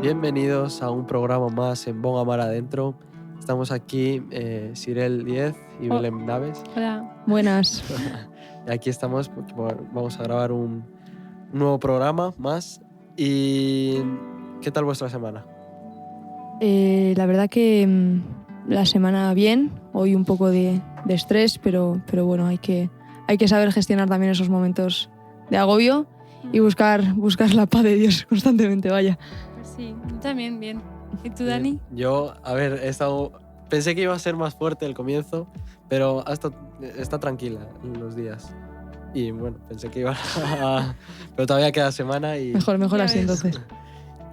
Bienvenidos a un programa más en Bon Amar Adentro. Estamos aquí, Sirel Diez y Belén Naves. Hola. Buenas. Y aquí estamos porque vamos a grabar un nuevo programa más. ¿Y qué tal vuestra semana? La verdad que la semana bien, hoy un poco de estrés, pero bueno, hay que saber gestionar también esos momentos de agobio y buscar la paz de Dios constantemente, vaya. Pues sí, yo también bien. ¿Y tú, Dani? Yo, a ver, pensé que iba a ser más fuerte el comienzo, pero está tranquila en los días. Y bueno, pensé que iba a... pero todavía queda semana y... Mejor así entonces.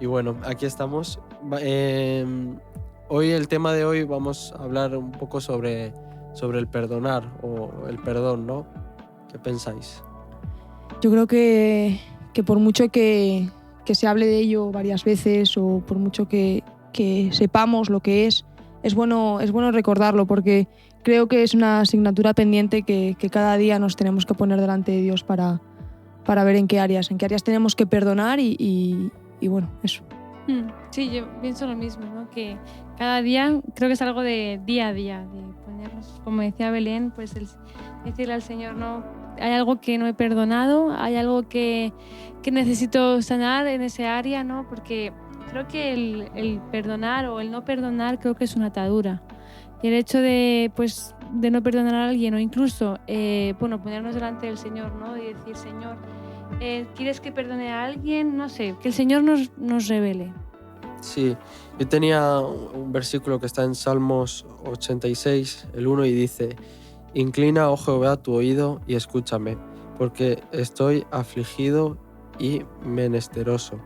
Y bueno, aquí estamos. Hoy el tema de hoy vamos a hablar un poco sobre el perdonar o el perdón, ¿no? ¿Qué pensáis? Yo creo que por mucho que se hable de ello varias veces o por mucho que sepamos lo que es bueno recordarlo, porque creo que es una asignatura pendiente que cada día nos tenemos que poner delante de Dios para ver en qué áreas tenemos que perdonar y bueno, eso. Sí, yo pienso lo mismo, ¿no? Que cada día creo que es algo de día a día, de ponernos, como decía Belén, pues decirle al Señor, no, hay algo que no he perdonado, hay algo que necesito sanar en ese área, ¿no? Porque creo que el perdonar o el no perdonar creo que es una atadura. Y el hecho de no perdonar a alguien o incluso ponernos delante del Señor, ¿no? Y decir, Señor, ¿quieres que perdone a alguien? No sé, que el Señor nos revele. Sí, yo tenía un versículo que está en Salmos 86, el 1, y dice: Inclina, oh Jehová, tu oído y escúchame, porque estoy afligido y menesteroso.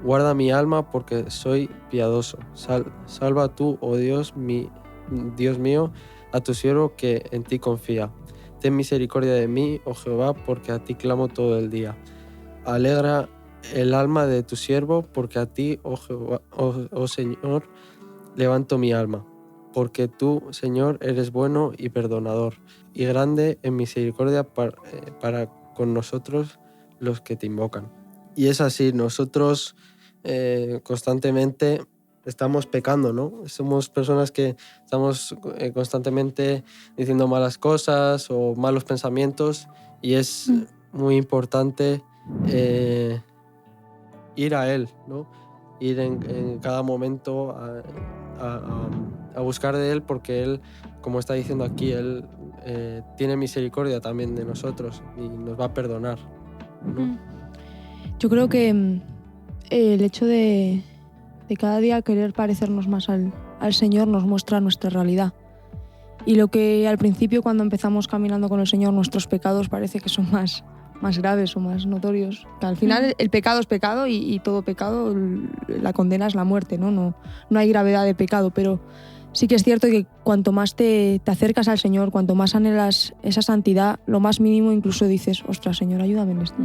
Guarda mi alma porque soy piadoso. Salva tú, oh Dios mío, a tu siervo que en ti confía. Ten misericordia de mí, oh Jehová, porque a ti clamo todo el día. Alegra el alma de tu siervo, porque a ti, oh Jehová, oh Señor, levanto mi alma. Porque tú, Señor, eres bueno y perdonador, y grande en misericordia para con nosotros los que te invocan. Y es así, nosotros constantemente estamos pecando, ¿no? Somos personas que estamos constantemente diciendo malas cosas o malos pensamientos, y es muy importante ir a Él, ¿no? Ir en cada momento a buscar de Él, porque Él, como está diciendo aquí, Él tiene misericordia también de nosotros y nos va a perdonar, ¿no? Yo creo que el hecho de cada día querer parecernos más al Señor nos muestra nuestra realidad. Y lo que al principio, cuando empezamos caminando con el Señor, nuestros pecados parece que son más graves o más notorios. Que al final el pecado es pecado y todo pecado, la condena es la muerte, ¿no? No hay gravedad de pecado, pero sí que es cierto que cuanto más te acercas al Señor, cuanto más anhelas esa santidad, lo más mínimo incluso dices, ostras, Señor, ayúdame en esto.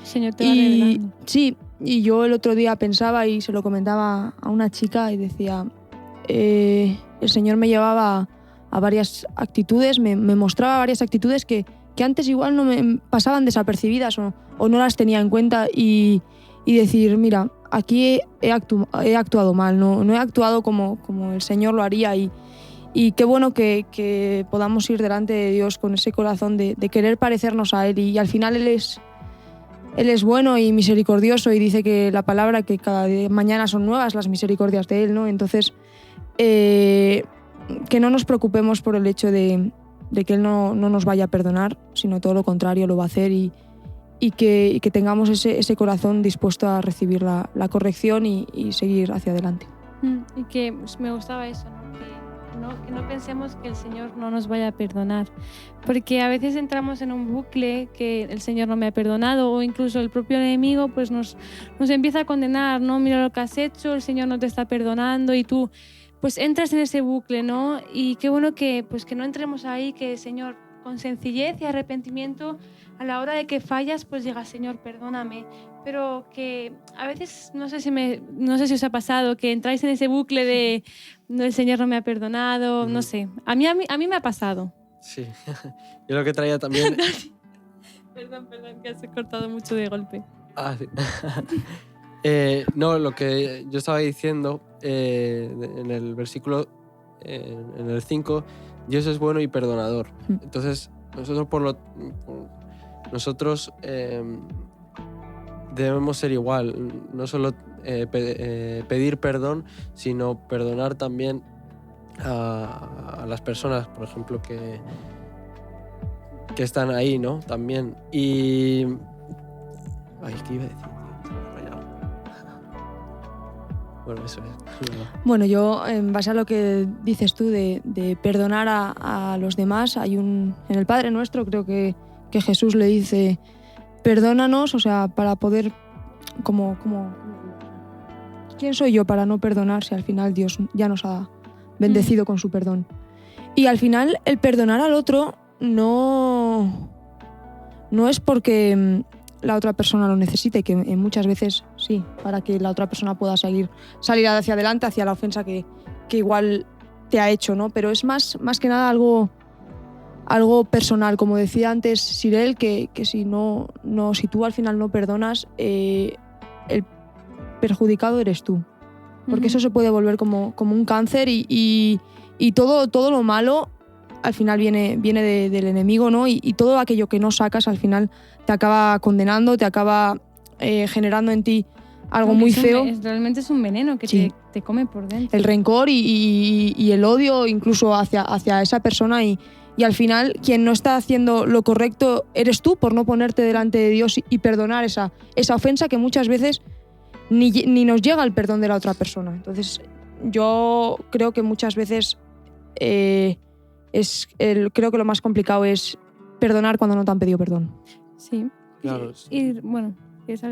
Señor te va revelando. Sí, y yo el otro día pensaba y se lo comentaba a una chica y decía, el Señor me llevaba a varias actitudes, me mostraba varias actitudes que antes igual no me pasaban desapercibidas o no las tenía en cuenta, y decir, mira, aquí he actuado mal, no he actuado como el Señor lo haría, y qué bueno que podamos ir delante de Dios con ese corazón de querer parecernos a Él, y al final Él es bueno y misericordioso, y dice que la palabra que cada mañana son nuevas las misericordias de Él, ¿no? Entonces, que no nos preocupemos por el hecho de que Él no nos vaya a perdonar, sino todo lo contrario, lo va a hacer, y que tengamos ese corazón dispuesto a recibir la corrección y seguir hacia adelante. Y que me gustaba eso, ¿no? Que no pensemos que el Señor no nos vaya a perdonar, porque a veces entramos en un bucle que el Señor no me ha perdonado, o incluso el propio enemigo pues nos empieza a condenar, ¿no? Mira lo que has hecho, el Señor no te está perdonando, y tú pues entras en ese bucle, ¿no? Y qué bueno que no entremos ahí, que el Señor, con sencillez y arrepentimiento, a la hora de que fallas, pues diga, Señor, perdóname. Pero que a veces, no sé si os ha pasado, que entráis en ese bucle de no, el Señor no me ha perdonado, no sé. A mí me ha pasado. Sí, yo lo que traía también... Perdón, que os he cortado mucho de golpe. Sí. No, lo que yo estaba diciendo en el versículo, en el 5, Dios es bueno y perdonador. Entonces, nosotros debemos ser igual, no solo pedir perdón, sino perdonar también a las personas, por ejemplo, que están ahí, ¿no? También. Y... Ay, ¿qué iba a decir? Bueno, eso es. Bueno, yo, en base a lo que dices tú de perdonar a los demás, en el Padre Nuestro creo que Jesús le dice, perdónanos, o sea, para poder... ¿Quién soy yo para no perdonar si al final Dios ya nos ha bendecido con su perdón? Y al final el perdonar al otro no es porque la otra persona lo necesite, que muchas veces sí, para que la otra persona pueda salir hacia adelante, hacia la ofensa que igual te ha hecho, ¿no? Pero es más que nada algo personal, como decía antes Sirel, que si tú al final no perdonas, el perjudicado eres tú. Porque eso se puede volver como un cáncer y todo lo malo al final viene del enemigo, ¿no? Y todo aquello que no sacas al final te acaba condenando, te acaba generando en ti algo muy feo. Realmente es un veneno que te come por dentro. El rencor y el odio incluso hacia esa persona y al final quien no está haciendo lo correcto eres tú por no ponerte delante de Dios y perdonar esa ofensa que muchas veces ni nos llega el perdón de la otra persona. Entonces yo creo que muchas veces creo que lo más complicado es perdonar cuando no te han pedido perdón. Sí. Claro. Y bueno,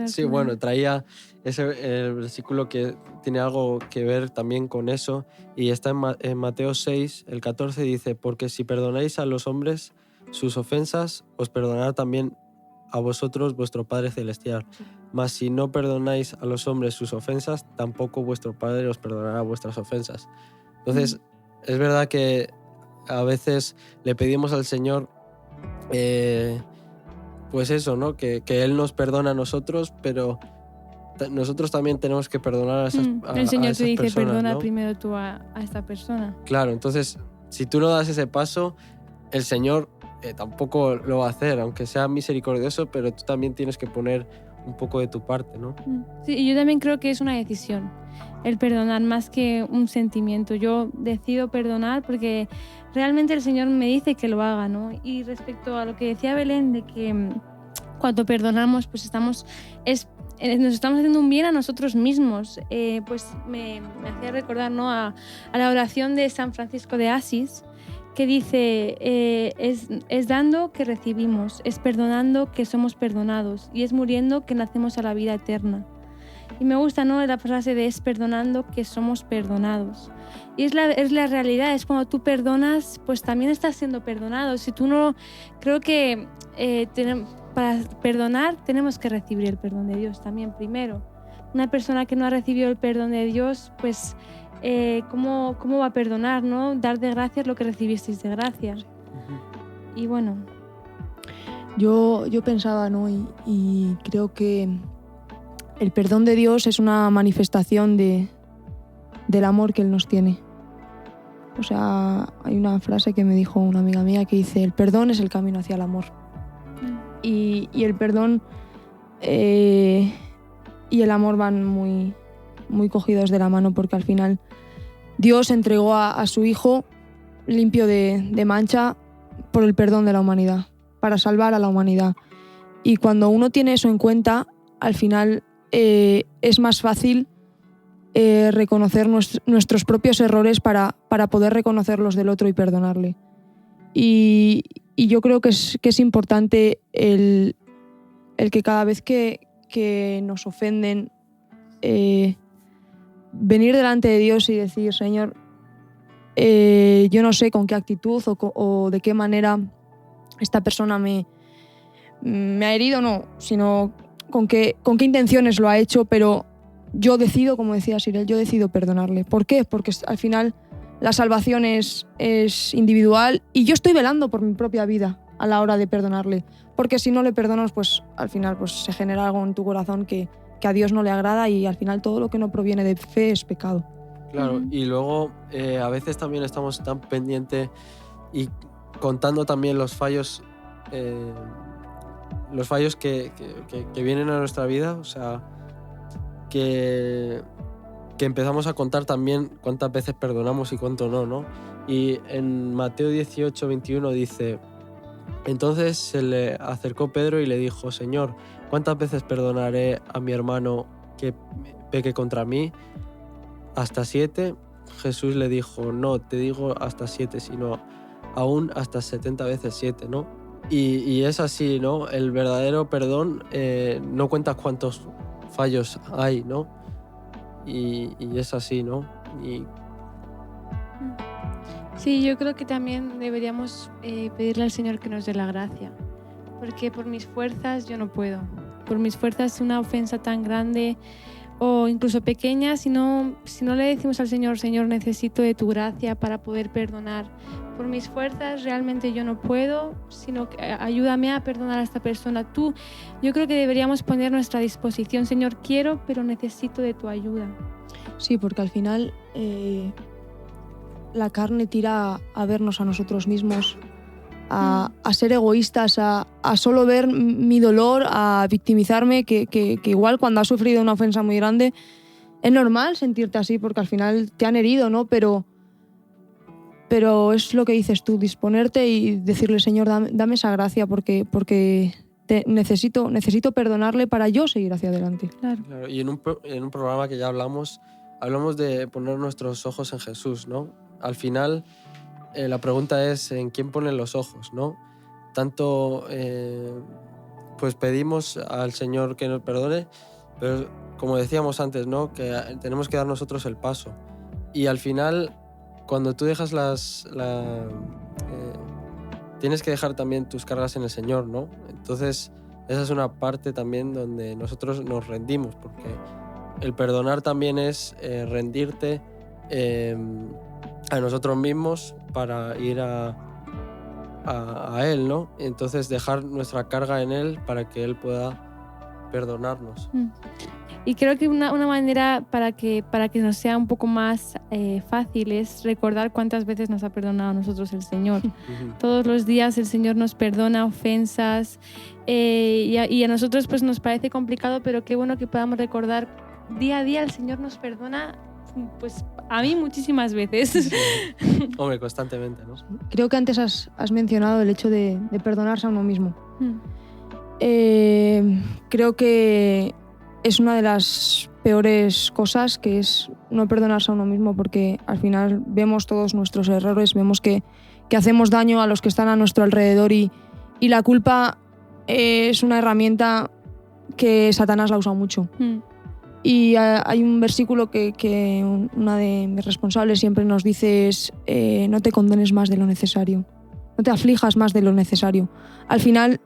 sí, bueno, traía el versículo que tiene algo que ver también con eso y está en Mateo 6, el 14 dice, porque si perdonáis a los hombres sus ofensas, os perdonará también a vosotros vuestro Padre Celestial. Mas si no perdonáis a los hombres sus ofensas, tampoco vuestro Padre os perdonará vuestras ofensas. Entonces, es verdad que a veces le pedimos al Señor pues eso, ¿no? Que Él nos perdona a nosotros, pero nosotros también tenemos que perdonar a esas personas. El Señor te dice, personas, perdona ¿no? primero tú a esta persona. Claro, entonces, si tú no das ese paso, el Señor tampoco lo va a hacer, aunque sea misericordioso, pero tú también tienes que poner un poco de tu parte, ¿no? Sí, y yo también creo que es una decisión, el perdonar más que un sentimiento. Yo decido perdonar porque realmente el Señor me dice que lo haga, ¿no? Y respecto a lo que decía Belén, de que cuando perdonamos, pues nos estamos haciendo un bien a nosotros mismos. Pues me hacía recordar, ¿no? a la oración de San Francisco de Asís, que dice, es dando que recibimos, es perdonando que somos perdonados y es muriendo que nacemos a la vida eterna. Y me gusta, ¿no? La frase de es perdonando que somos perdonados. Y es la realidad, es cuando tú perdonas, pues también estás siendo perdonado. Si tú no, creo que para perdonar tenemos que recibir el perdón de Dios también primero. Una persona que no ha recibido el perdón de Dios, pues ¿cómo va a perdonar, ¿no? Dar de gracias lo que recibisteis de gracias. Y bueno. Yo pensaba, ¿no? Y creo que el perdón de Dios es una manifestación del amor que Él nos tiene. O sea, hay una frase que me dijo una amiga mía que dice, el perdón es el camino hacia el amor. Y el perdón y el amor van muy, muy cogidos de la mano, porque al final Dios entregó a su Hijo limpio de mancha por el perdón de la humanidad, para salvar a la humanidad. Y cuando uno tiene eso en cuenta, al final es más fácil reconocer nuestros propios errores para poder reconocer los del otro y perdonarle. Y yo creo que es importante el que cada vez que nos ofenden, venir delante de Dios y decir, Señor, yo no sé con qué actitud o de qué manera esta persona me ha herido, no, sino con qué intenciones lo ha hecho, pero yo decido, como decía Sirel, yo decido perdonarle. ¿Por qué? Porque al final la salvación es individual y yo estoy velando por mi propia vida a la hora de perdonarle. Porque si no le perdonas, pues al final pues, se genera algo en tu corazón que a Dios no le agrada, y al final todo lo que no proviene de fe es pecado. Claro, y luego a veces también estamos tan pendientes y contando también los fallos que vienen a nuestra vida, o sea, que empezamos a contar también cuántas veces perdonamos y cuánto no, ¿no? Y en Mateo 18:21 dice: entonces se le acercó Pedro y le dijo: Señor, ¿cuántas veces perdonaré a mi hermano que peque contra mí? ¿Hasta 7? Jesús le dijo: no te digo hasta 7, sino aún hasta 70 veces 7, ¿no? Y es así, ¿no? El verdadero perdón no cuenta cuántos fallos hay, ¿no? Y es así, ¿no? Sí, yo creo que también deberíamos pedirle al Señor que nos dé la gracia, porque por mis fuerzas yo no puedo. Por mis fuerzas una ofensa tan grande o incluso pequeña, si no le decimos al Señor: Señor, necesito de tu gracia para poder perdonar. Por mis fuerzas realmente yo no puedo, sino que ayúdame a perdonar a esta persona. Yo creo que deberíamos poner nuestra disposición: Señor, quiero, pero necesito de tu ayuda. Sí, porque al final la carne tira a vernos a nosotros mismos, a ser egoístas, a solo ver mi dolor, a victimizarme, que igual cuando has sufrido una ofensa muy grande es normal sentirte así porque al final te han herido, ¿no? Pero es lo que dices tú, disponerte y decirle: Señor, dame esa gracia porque necesito perdonarle para yo seguir hacia adelante. Claro, y en un programa que ya hablamos de poner nuestros ojos en Jesús, ¿no? Al final, la pregunta es: ¿en quién ponen los ojos, no? Tanto pues pedimos al Señor que nos perdone, pero como decíamos antes, ¿no? Que tenemos que dar nosotros el paso. Y al final, cuando tú dejas tienes que dejar también tus cargas en el Señor, ¿no? Entonces, esa es una parte también donde nosotros nos rendimos, porque el perdonar también es rendirte a nosotros mismos para ir a Él, ¿no? Entonces dejar nuestra carga en Él para que Él pueda perdonarnos. Y creo que una manera para que nos sea un poco más fácil es recordar cuántas veces nos ha perdonado a nosotros el Señor. Todos los días el Señor nos perdona ofensas y a nosotros pues nos parece complicado, pero qué bueno que podamos recordar día a día el Señor nos perdona. Pues a mí muchísimas veces. Sí. Hombre, constantemente, ¿no? Creo que antes has mencionado el hecho de perdonarse a uno mismo. Creo que es una de las peores cosas, que es no perdonarse a uno mismo, porque al final vemos todos nuestros errores, vemos que hacemos daño a los que están a nuestro alrededor y la culpa es una herramienta que Satanás la usa mucho. Y hay un versículo que una de mis responsables siempre nos dice: es no te condenes más de lo necesario, no te aflijas más de lo necesario. Al final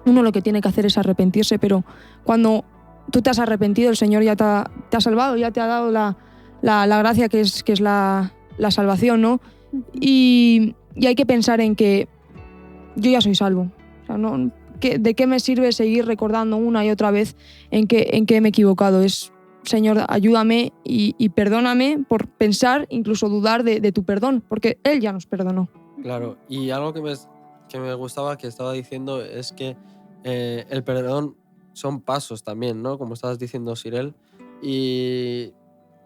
uno lo que tiene que hacer es arrepentirse, pero cuando tú te has arrepentido, el Señor ya te ha salvado, ya te ha dado la gracia que es la salvación, ¿no? Y hay que pensar en que yo ya soy salvo. O sea, no, ¿de qué me sirve seguir recordando una y otra vez en qué me he equivocado? Es: Señor, ayúdame y perdóname por pensar, incluso dudar de tu perdón, porque Él ya nos perdonó. Claro, y algo que me gustaba que estaba diciendo es que el perdón son pasos también, ¿no? Como estabas diciendo, Sirel. Y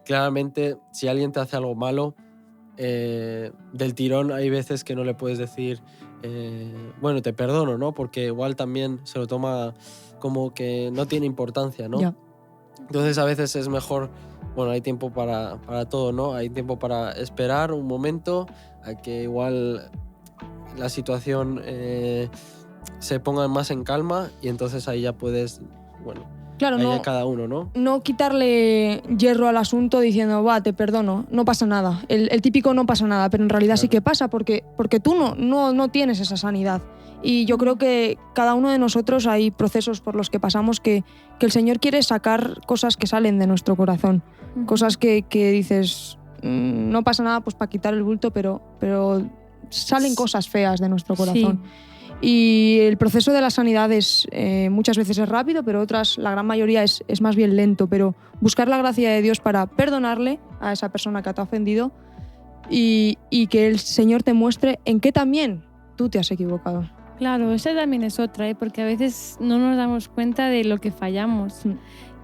claramente, si alguien te hace algo malo, del tirón hay veces que no le puedes decir bueno, te perdono, ¿no? Porque igual también se lo toma como que no tiene importancia, ¿no? Ya. Entonces a veces es mejor, bueno, hay tiempo para todo, ¿no? Hay tiempo para esperar un momento a que igual la situación se ponga más en calma y entonces ahí ya puedes, bueno, Claro, ahí ya cada uno, ¿no? No quitarle hierro al asunto diciendo: va, te perdono, no pasa nada. El típico no pasa nada, pero en realidad sí que pasa porque tú no tienes esa sanidad. Y yo creo que cada uno de nosotros hay procesos por los que pasamos que el Señor quiere sacar cosas que salen de nuestro corazón. Cosas que dices: no pasa nada, pues para quitar el bulto, pero salen cosas feas de nuestro corazón. Sí. Y el proceso de la sanidad muchas veces es rápido, pero otras, la gran mayoría es más bien lento. Pero buscar la gracia de Dios para perdonarle a esa persona que te ha ofendido y que el Señor te muestre en qué también tú te has equivocado. Claro, esa también es otra, porque a veces no nos damos cuenta de lo que fallamos.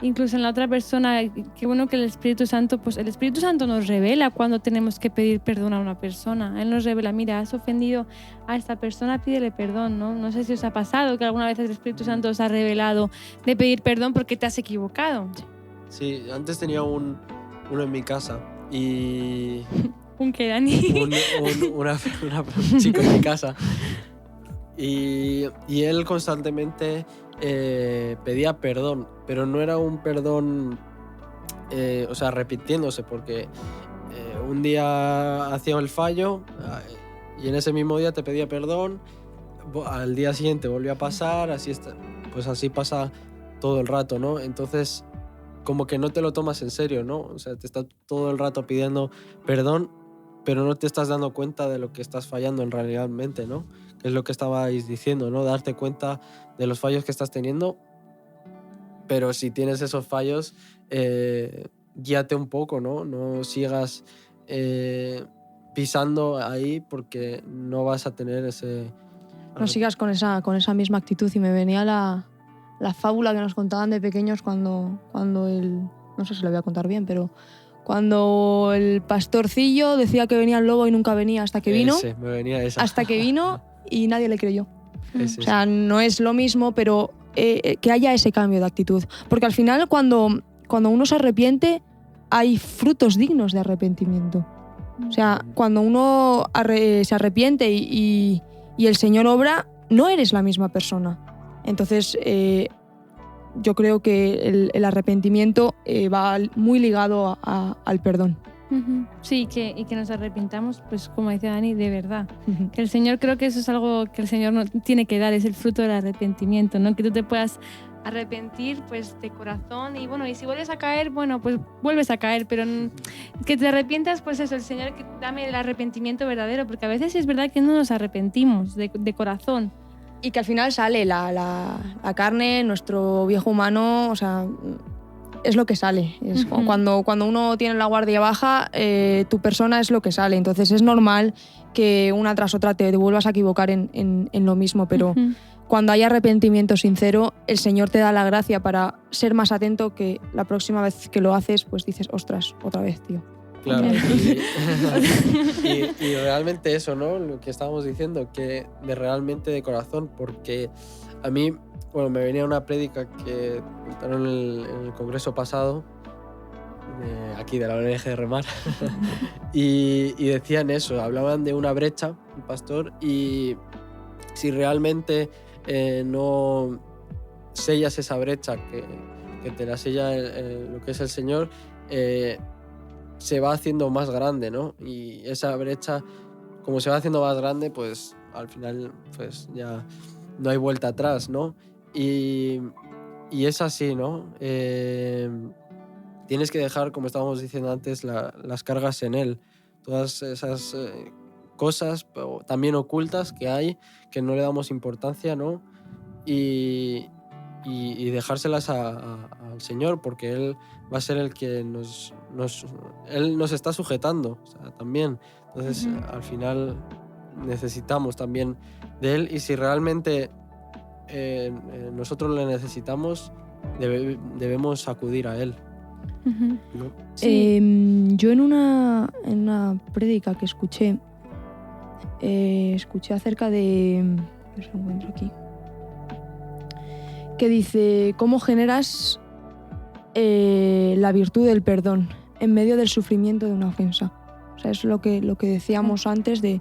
Incluso en la otra persona, qué bueno que el Espíritu Santo, pues el Espíritu Santo nos revela cuando tenemos que pedir perdón a una persona. Él nos revela, mira, has ofendido a esta persona, pídele perdón, ¿no? No sé si os ha pasado que alguna vez el Espíritu Santo os ha revelado de pedir perdón porque te has equivocado. Sí, antes tenía uno en mi casa y... ¿Un qué, Dani? un chico en mi casa. Y él constantemente pedía perdón, pero no era un perdón, o sea, repitiéndose, porque un día hacía el fallo y en ese mismo día te pedía perdón, al día siguiente volvió a pasar, pues así pasa todo el rato, ¿no? Entonces, como que no te lo tomas en serio, ¿no? O sea, te está todo el rato pidiendo perdón, pero no te estás dando cuenta de lo que estás fallando en realmente, ¿no? Que es lo que estabais diciendo, ¿no? Darte cuenta de los fallos que estás teniendo, pero si tienes esos fallos, guíate un poco, ¿no? No sigas pisando ahí porque no vas a tener ese... No sigas con esa misma actitud. Y me venía la fábula que nos contaban de pequeños cuando no sé si lo voy a contar bien, pero cuando el pastorcillo decía que venía el lobo y nunca venía hasta que vino. Me venía esa. Hasta que vino y nadie le creyó. O sea, no es lo mismo, pero que haya ese cambio de actitud. Porque al final, cuando uno se arrepiente, hay frutos dignos de arrepentimiento. O sea, cuando uno se arrepiente y el Señor obra, no eres la misma persona. Entonces, yo creo que el arrepentimiento va muy ligado al perdón. Sí, y que nos arrepintamos, pues como decía Dani, de verdad. Que el Señor, creo que eso es algo que el Señor nos tiene que dar, es el fruto del arrepentimiento, ¿no? Que tú te puedas arrepentir pues de corazón y bueno, y si vuelves a caer, bueno, pues vuelves a caer, pero que te arrepientas, pues eso, el Señor, que dame el arrepentimiento verdadero, porque a veces es verdad que no nos arrepentimos de corazón. Y que al final sale la carne, nuestro viejo humano, o sea, es lo que sale. Es cuando uno tiene la guardia baja, tu persona es lo que sale. Entonces es normal que una tras otra te vuelvas a equivocar en lo mismo, pero cuando hay arrepentimiento sincero, el Señor te da la gracia para ser más atento, que la próxima vez que lo haces, pues dices, ostras, otra vez, tío. Claro, y realmente eso, ¿no? Lo que estábamos diciendo, que realmente de corazón, porque a mí, bueno, me venía una prédica que contaron en el congreso pasado, aquí de la ONG de Remar, y decían eso, hablaban de una brecha, el pastor, y si realmente no sellas esa brecha, que te la sella lo que es el Señor, se va haciendo más grande, ¿no? Y esa brecha, como se va haciendo más grande, pues al final pues ya no hay vuelta atrás, ¿no? Y es así, ¿no? Tienes que dejar, como estábamos diciendo antes, las cargas en Él. Todas esas cosas también ocultas que hay, que no le damos importancia, ¿no? Y dejárselas al Señor, porque Él va a ser el que Él nos está sujetando, o sea, también. Entonces, al final necesitamos también de Él, y si realmente nosotros le necesitamos, debemos acudir a Él. ¿No? Sí. Yo en una prédica que escuché acerca de... ¿Qué os lo encuentro aquí? Que dice, ¿cómo generas la virtud del perdón en medio del sufrimiento de una ofensa? O sea, es lo que decíamos antes de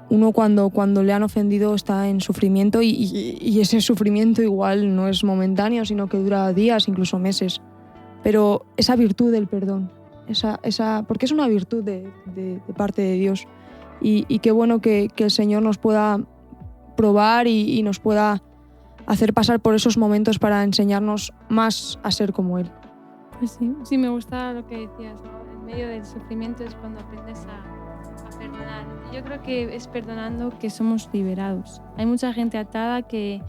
uno cuando le han ofendido está en sufrimiento y ese sufrimiento igual no es momentáneo, sino que dura días, incluso meses. Pero esa virtud del perdón, porque es una virtud de parte de Dios. Y qué bueno que el Señor nos pueda probar y nos pueda hacer pasar por esos momentos para enseñarnos más a ser como Él. Pues sí, me gusta lo que decías, ¿no? En medio del sufrimiento es cuando aprendes a perdonar. Yo creo que es perdonando que somos liberados. Hay mucha gente atada que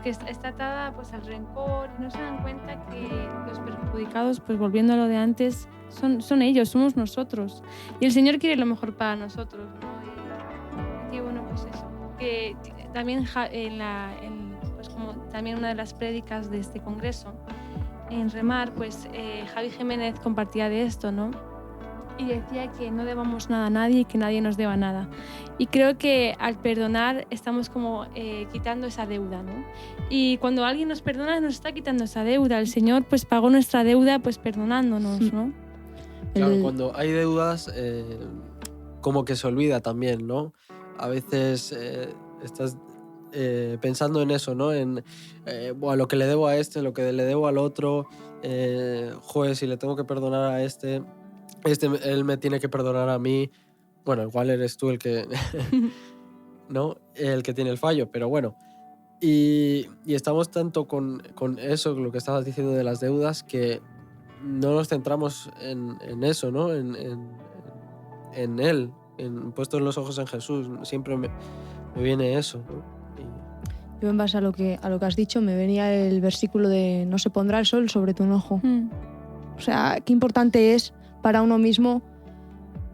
está atada pues al rencor y no se dan cuenta que los perjudicados, pues volviendo a lo de antes, son ellos, somos nosotros. Y el Señor quiere lo mejor para nosotros, ¿no? Y bueno, pues eso. Que también pues como también una de las prédicas de este congreso, en Remar, pues Javi Jiménez compartía de esto, ¿no? Y decía que no debamos nada a nadie y que nadie nos deba nada. Y creo que al perdonar estamos como quitando esa deuda, ¿no? Y cuando alguien nos perdona nos está quitando esa deuda. El Señor pues pagó nuestra deuda pues perdonándonos, ¿no? Claro, cuando hay deudas como que se olvida también, ¿no? A veces estás pensando en eso, ¿no? En lo que le debo a este, lo que le debo al otro, joder, si le tengo que perdonar a él me tiene que perdonar a mí. Bueno, igual eres tú el que, ¿no? El que tiene el fallo, pero bueno. Y estamos tanto con eso, lo que estabas diciendo de las deudas, que no nos centramos en eso, ¿no? En él, puestos los ojos en Jesús. Siempre me viene eso, ¿no? Yo en base a lo que has dicho me venía el versículo de no se pondrá el sol sobre tu enojo. O sea, qué importante es para uno mismo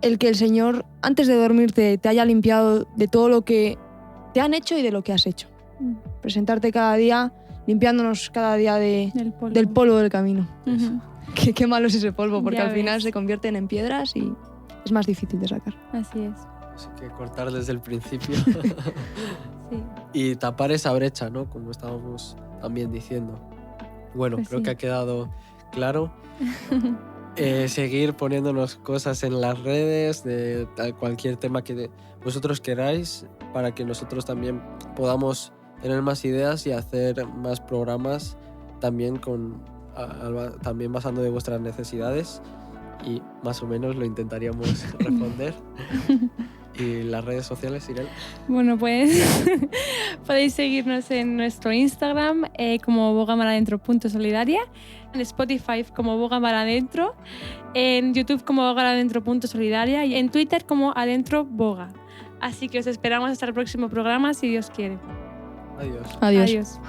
el que el Señor, antes de dormirte, te haya limpiado de todo lo que te han hecho y de lo que has hecho. Presentarte cada día, limpiándonos cada día del polvo del camino. Qué malo es ese polvo, porque al final se convierten en piedras y es más difícil de sacar. Así es. Así que cortar desde el principio. Sí. Y tapar esa brecha, ¿no? Como estábamos también diciendo. Bueno, Pues creo sí. que ha quedado claro. Seguir poniéndonos cosas en las redes de cualquier tema que vosotros queráis, para que nosotros también podamos tener más ideas y hacer más programas también también basando de vuestras necesidades, y más o menos lo intentaríamos responder. ¿Y las redes sociales, Irel? Bueno, pues podéis seguirnos en nuestro Instagram como bogamaradentro.solidaria, en Spotify como bogamaradentro, en YouTube como bogamaradentro.solidaria y en Twitter como adentro-boga. Así que os esperamos hasta el próximo programa, si Dios quiere. Adiós. Adiós. Adiós.